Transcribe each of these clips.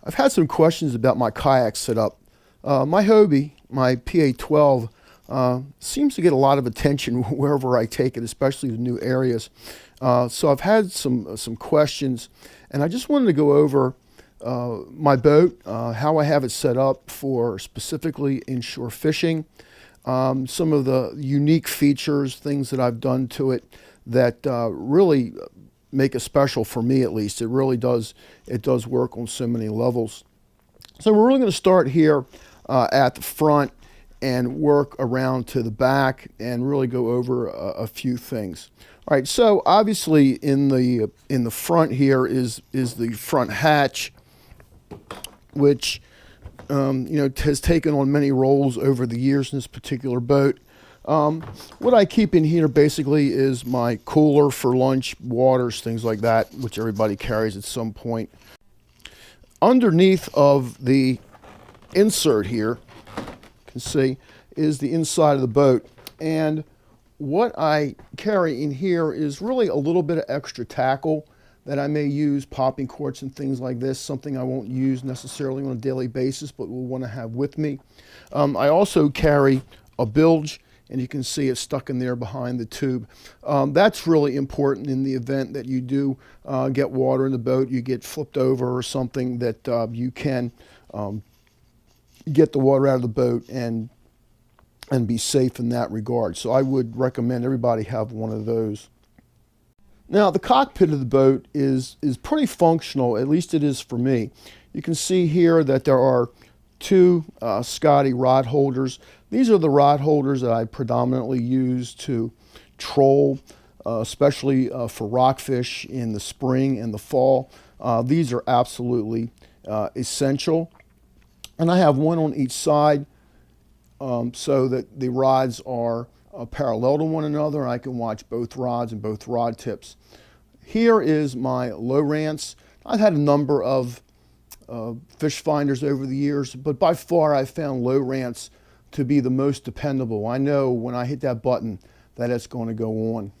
I've had some questions about my kayak setup. My Hobie, my PA-12, seems to get a lot of attention wherever I take it, especially to new areas. So I've had some questions, and I just wanted to go over my boat, how I have it set up for specifically inshore fishing, some of the unique features, things that I've done to it that really make it special for me, at least. It really does. It does work on so many levels. So we're really going to start here at the front and work around to the back and really go over a few things. All right. So obviously in the front here is the front hatch, which has taken on many roles over the years in this particular boat. What I keep in here basically is my cooler for lunch, waters, things like that, which everybody carries at some point. Underneath of the insert here, you can see, is the inside of the boat. And what I carry in here is really a little bit of extra tackle that I may use, popping corks and things like this, something I won't use necessarily on a daily basis, but will want to have with me. I also carry a bilge, and you can see it stuck in there behind the tube. That's really important in the event that you do get water in the boat, you get flipped over or something, that you can get the water out of the boat and be safe in that regard. So I would recommend everybody have one of those. Now, the cockpit of the boat is pretty functional, at least it is for me. You can see here that there are two Scotty rod holders. These are the rod holders that I predominantly use to troll, especially for rockfish in the spring and the fall. These are absolutely essential. And I have one on each side so that the rods are parallel to one another. I can watch both rods and both rod tips. Here is my Lowrance. I've had a number of fish finders over the years, but by far I found Lowrance to be the most dependable. I know when I hit that button that it's going to go on.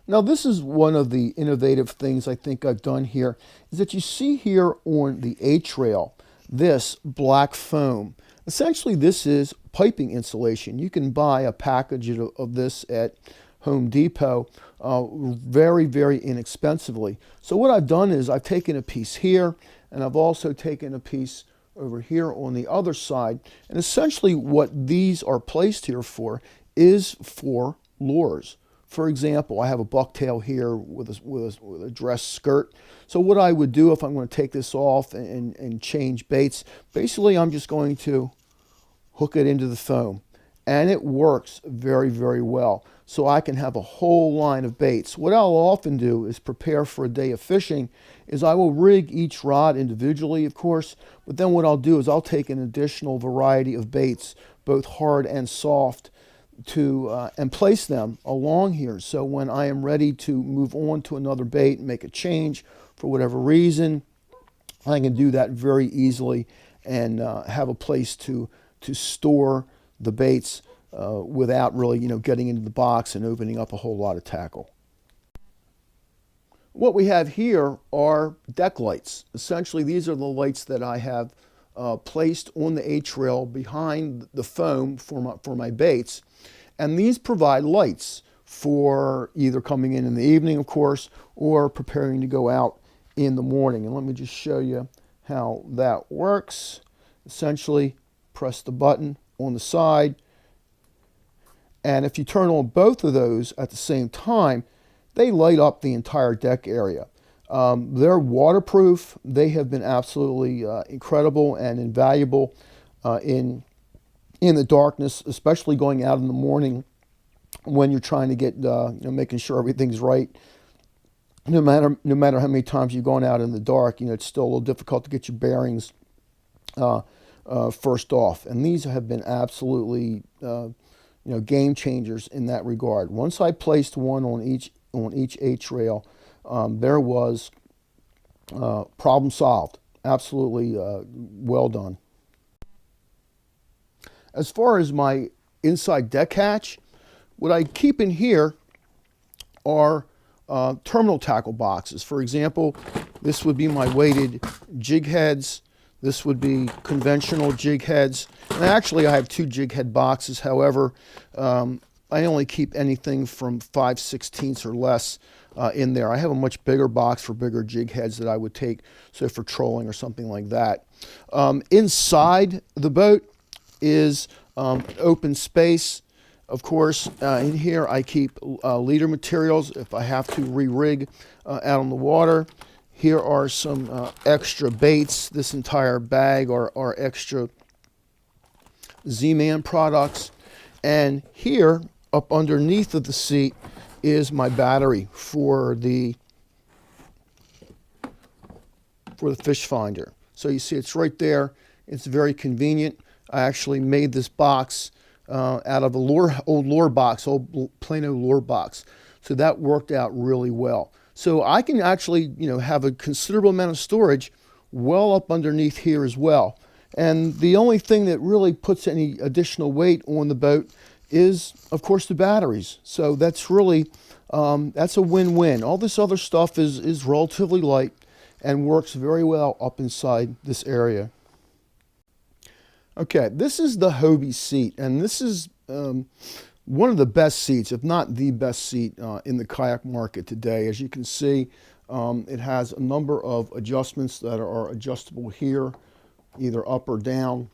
Now, this is one of the innovative things I think I've done here, is that you see here on the H-rail this black foam. Essentially, this is piping insulation. You can buy a package of this at Home Depot very, very inexpensively. So what I've done is I've taken a piece here, and I've also taken a piece over here on the other side. And essentially what these are placed here for is for lures. For example, I have a bucktail here with a dress skirt. So what I would do if I'm going to take this off and change baits, basically I'm just going to hook it into the foam. And it works very, very well. So I can have a whole line of baits. What I'll often do is prepare for a day of fishing is I will rig each rod individually, of course, but then what I'll do is I'll take an additional variety of baits, both hard and soft, and place them along here. So when I am ready to move on to another bait and make a change for whatever reason, I can do that very easily and have a place to store the baits without really, getting into the box and opening up a whole lot of tackle. What we have here are deck lights. Essentially, these are the lights that I have placed on the H-rail behind the foam for my baits. And these provide lights for either coming in the evening, of course, or preparing to go out in the morning. And let me just show you how that works. Essentially, press the button on the side, and if you turn on both of those at the same time, they light up the entire deck area. They're waterproof. They have been absolutely incredible and invaluable in the darkness, especially going out in the morning when you're trying to get, making sure everything's right. No matter how many times you've gone out in the dark, it's still a little difficult to get your bearings first off. And these have been absolutely game changers in that regard. Once I placed one on each H-rail, there was problem solved. Absolutely well done. As far as my inside deck hatch, what I keep in here are terminal tackle boxes. For example, This would be my weighted jig heads. This would be conventional jig heads. And actually, I have 2 jig head boxes. However, I only keep anything from 5/16 or less in there. I have a much bigger box for bigger jig heads that I would take, so for trolling or something like that. Inside the boat is open space. Of course, in here I keep leader materials if I have to re-rig out on the water. Here are some extra baits. This entire bag are extra Z-Man products. And here, up underneath of the seat, is my battery for the fish finder. So you see it's right there. It's very convenient. I actually made this box out of a old lure box, old Plano lure box. So that worked out really well. So I can actually, have a considerable amount of storage well up underneath here as well. And the only thing that really puts any additional weight on the boat is, of course, the batteries. So that's really, that's a win-win. All this other stuff is relatively light and works very well up inside this area. Okay, this is the Hobie seat, and this is one of the best seats, if not the best seat in the kayak market today. As you can see, it has a number of adjustments that are adjustable here, either up or down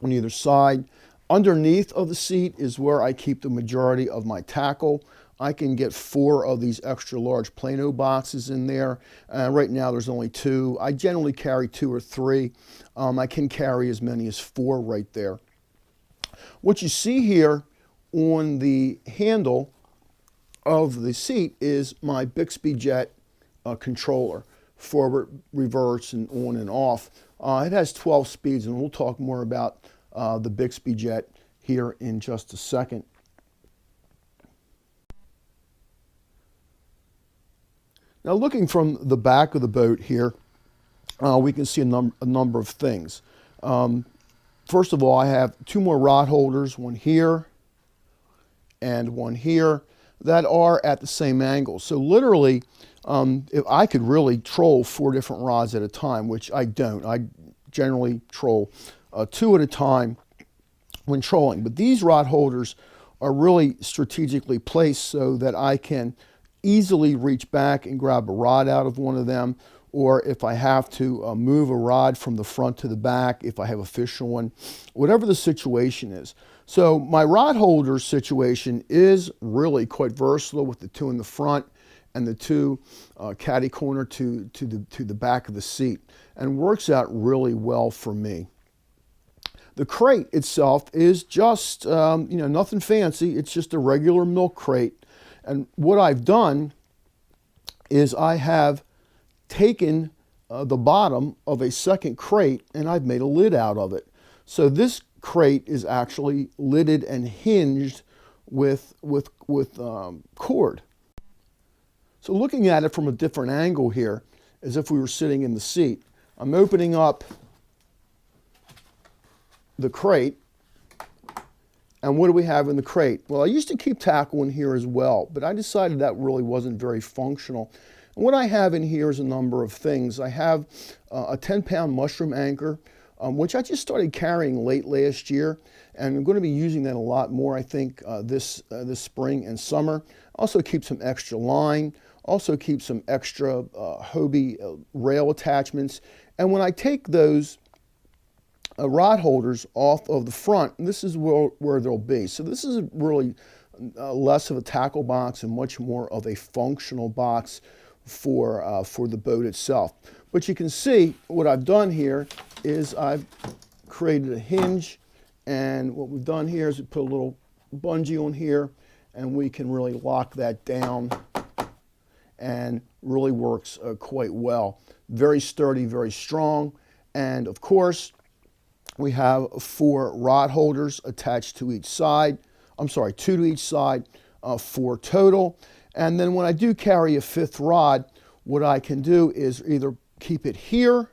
on either side. Underneath of the seat is where I keep the majority of my tackle. I can get 4 of these extra large Plano boxes in there. Right now there's only 2. I generally carry 2 or 3. I can carry as many as 4 right there. What you see here on the handle of the seat is my Bixby Jet controller, forward, reverse, and on and off. It has 12 speeds, and we'll talk more about the Bixby Jet here in just a second. Now, looking from the back of the boat here, we can see a number of things. First of all, I have 2 more rod holders, one here and one here, that are at the same angle. So literally, if I could really troll 4 different rods at a time, which I don't. I generally troll 2 at a time when trolling. But these rod holders are really strategically placed so that I can easily reach back and grab a rod out of one of them, or if I have to move a rod from the front to the back, if I have a fish on, whatever the situation is. So my rod holder situation is really quite versatile, with the 2 in the front and the 2 caddy corner to the back of the seat, and works out really well for me. The crate itself is just, nothing fancy. It's just a regular milk crate. And what I've done is I have taken the bottom of a second crate and I've made a lid out of it. So this crate is actually lidded and hinged with cord. So looking at it from a different angle here, as if we were sitting in the seat, I'm opening up the crate. And what do we have in the crate? Well, I used to keep tackle in here as well, but I decided that really wasn't very functional. And what I have in here is a number of things. I have a 10-pound mushroom anchor, which I just started carrying late last year, and I'm going to be using that a lot more, I think, this spring and summer. Also keep some extra line, also keep some extra Hobie rail attachments. And when I take those rod holders off of the front, and this is where they'll be. So this is really less of a tackle box and much more of a functional box for the boat itself. But you can see what I've done here is I've created a hinge, and what we've done here is we put a little bungee on here, and we can really lock that down, and really works quite well. Very sturdy, very strong, and of course, we have 4 rod holders attached to each side. I'm sorry, 2 to each side, 4 total. And then when I do carry a 5th rod, what I can do is either keep it here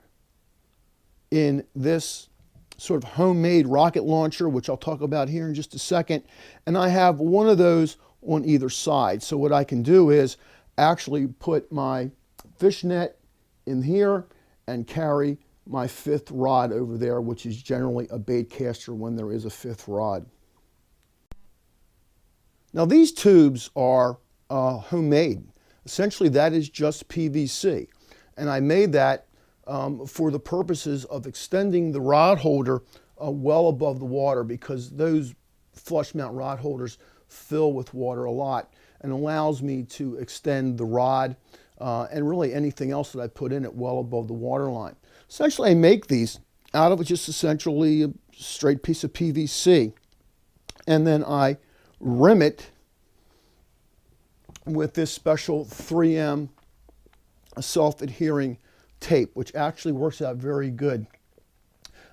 in this sort of homemade rocket launcher, which I'll talk about here in just a second, and I have one of those on either side. So what I can do is actually put my fish net in here and carry my 5th rod over there, which is generally a bait caster when there is a 5th rod. Now these tubes are homemade. Essentially that is just PVC. And I made that for the purposes of extending the rod holder well above the water, because those flush mount rod holders fill with water a lot, and allows me to extend the rod and really anything else that I put in it well above the water line. Essentially I make these out of just essentially a straight piece of PVC, and then I rim it with this special 3M self-adhering tape, which actually works out very good.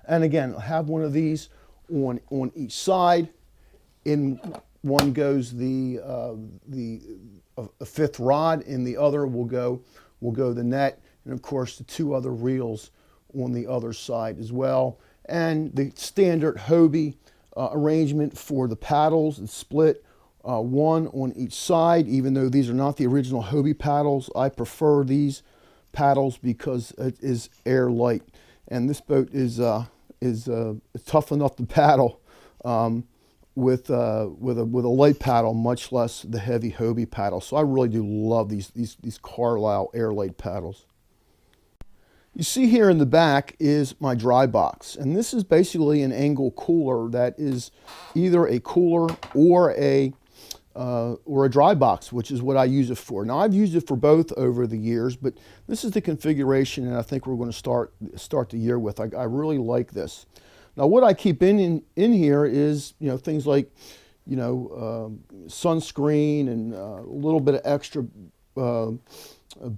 And again, I have one of these on each side. In one goes the 5th rod, in the other will go the net, and of course the 2 other reels on the other side as well. And the standard Hobie arrangement for the paddles is split, 1 on each side. Even though these are not the original Hobie paddles, I prefer these paddles because it is air light, and this boat is tough enough to paddle with a light paddle, much less the heavy Hobie paddle. So I really do love these Carlisle air light paddles. You see here in the back is my dry box, and this is basically an angle cooler that is either a cooler or a dry box, which is what I use it for. Now I've used it for both over the years, but this is the configuration, and I think we're going to start the year with. I really like this. Now what I keep in here is, you know, things like, you know, sunscreen and a little bit of extra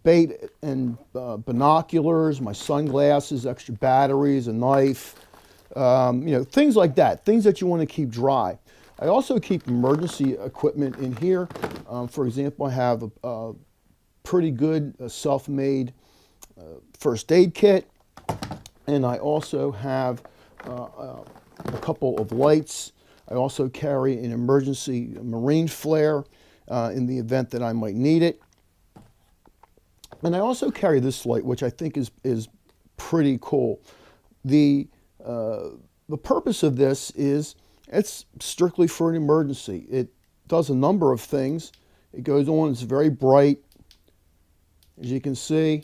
bait and binoculars, my sunglasses, extra batteries, a knife, you know, things like that, things that you want to keep dry. I also keep emergency equipment in here. For example, I have a pretty good self-made first aid kit, and I also have a couple of lights. I also carry an emergency marine flare in the event that I might need it. And I also carry this light, which I think is pretty cool. The purpose of this is it's strictly for an emergency. It does a number of things. It goes on, it's very bright, as you can see,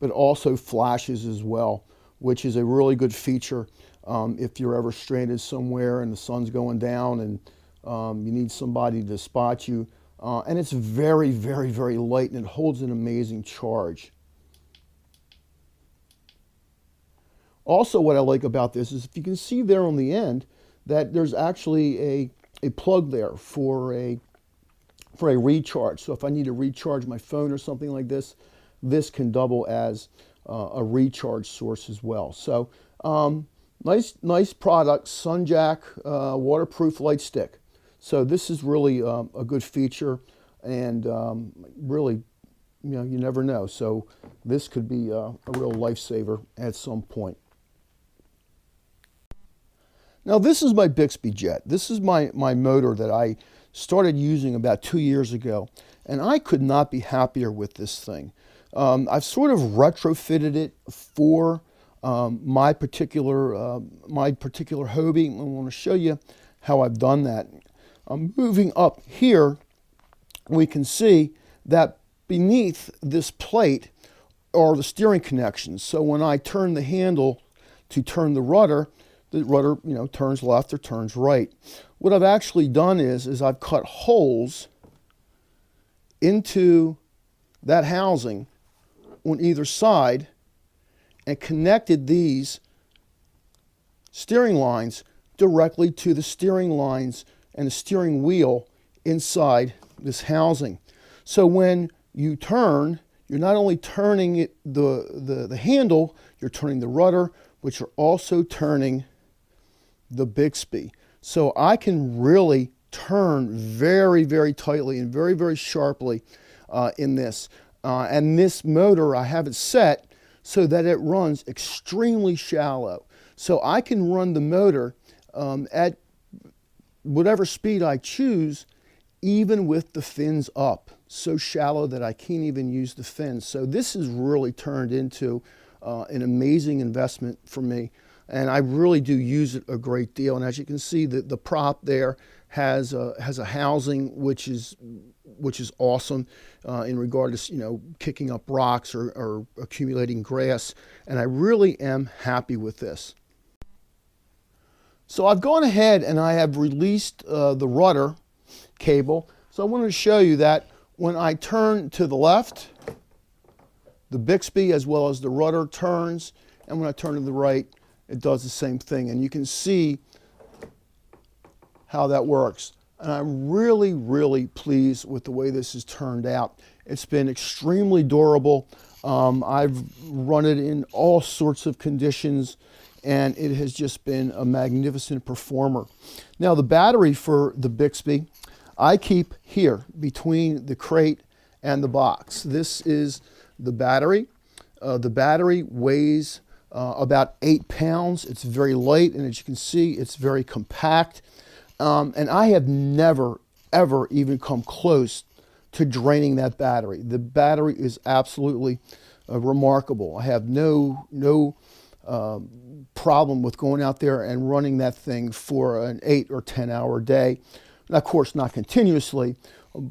but also flashes as well, which is a really good feature if you're ever stranded somewhere and the sun's going down and you need somebody to spot you. And it's very, very, very light, and it holds an amazing charge. Also, what I like about this is if you can see there on the end that there's actually a plug there for a recharge. So if I need to recharge my phone or something like this, this can double as a recharge source as well. So nice product, Sunjack waterproof light stick. So this is really a good feature, and really, you know, you never know. So this could be a real lifesaver at some point. Now this is my Bixby jet. This is my motor that I started using about 2 years ago, and I could not be happier with this thing. I've sort of retrofitted it for my particular Hobie. I want to show you how I've done that. Moving up here, we can see that beneath this plate are the steering connections. So when I turn the handle to turn the rudder, you know, turns left or turns right. What I've actually done is I've cut holes into that housing on either side and connected these steering lines directly to the steering lines and the steering wheel inside this housing. So when you turn, you're not only turning the handle, you're turning the rudder, but you're also turning the Bixby. So I can really turn very, very tightly and very, very sharply in this. And this motor, I have it set so that it runs extremely shallow. So I can run the motor at whatever speed I choose even with the fins up, so shallow that I can't even use the fins. So this has really turned into an amazing investment for me, and I really do use it a great deal. And as you can see, the prop there has a housing which is awesome in regard to kicking up rocks or accumulating grass, and I really am happy with this. So I've gone ahead and I have released the rudder cable. So I wanted to show you that when I turn to the left, the Bixby as well as the rudder turns, and when I turn to the right, it does the same thing. And you can see how that works. And I'm really, really pleased with the way this has turned out. It's been extremely durable. I've run it in all sorts of conditions, and it has just been a magnificent performer. Now, the battery for the Bixby, I keep here between the crate and the box. This is the battery. The battery weighs about 8 pounds. It's very light, and as you can see, it's very compact. And I have never, ever even come close to draining that battery. The battery is absolutely remarkable. I have no problem with going out there and running that thing for an 8 or 10 hour day. And of course, not continuously.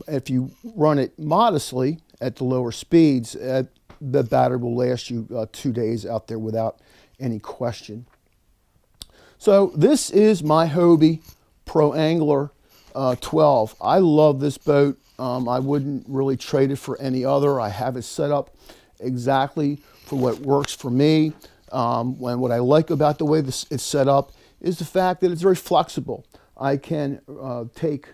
If you run it modestly at the lower speeds, the battery will last you 2 days out there without any question. So this is my Hobie Pro Angler 12. I love this boat. I wouldn't really trade it for any other. I have it set up exactly for what works for me. What I like about the way it's set up is the fact that it's very flexible. I can take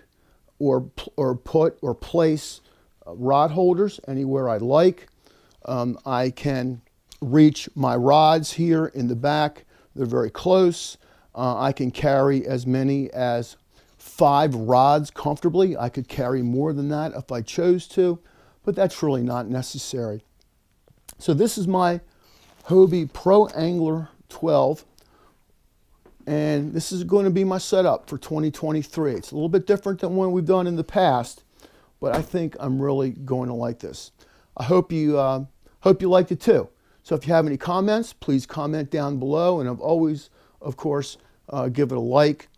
or put or place rod holders anywhere I like. I can reach my rods here in the back. They're very close. I can carry as many as 5 rods comfortably. I could carry more than that if I chose to, but that's really not necessary. So this is my Hobie Pro Angler 12, and this is going to be my setup for 2023. It's a little bit different than what we've done in the past, but I think I'm really going to like this. I hope you liked it too. So if you have any comments, please comment down below, and I've always, of course, give it a like,